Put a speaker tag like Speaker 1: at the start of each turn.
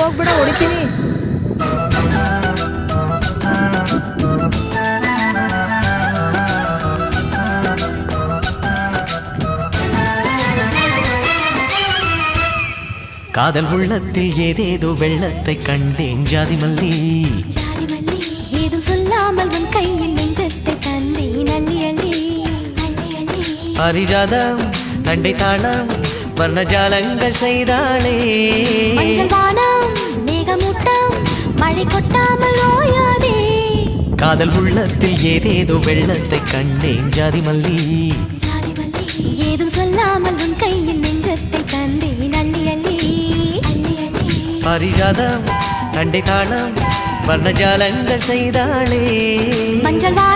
Speaker 1: ಹೋಗ್ಬಿಡ ಹೊಡಿತೀನಿ.
Speaker 2: காதல் உள்ளத்தில் ஏதேதோ வெள்ளத்தை கண்டேன் ஜாதி மல்லி.
Speaker 3: ஜாதி மல்லி ஏதும் சொல்லாமல் உன் கையில் நெஞ்சத்தை தந்தேன் அள்ளி அள்ளி அள்ளி அள்ளி.
Speaker 2: பாரிஜாதம் தண்டை தாளம் வர்ணஜாலங்கள் செய்தாளே.
Speaker 3: மஞ்சள் வானம் மேகமூட்டம் மழை கொட்டாமல் ஓயாதே.
Speaker 2: காதல் உள்ளத்தில் ஏதேதோ வெள்ளத்தை கண்டேன் ஜாதி மல்லி.
Speaker 3: ஜாதி மல்லி ஏதும் சொல்லாமல் உன் கையில் நெஞ்சத்தை தந்தேன் அள்ளி அள்ளி அள்ளி அள்ளி.
Speaker 2: பாரிஜாதம் தண்டை தாளம் வர்ணஜாலங்கள் செய்தாளே.
Speaker 3: மஞ்சள்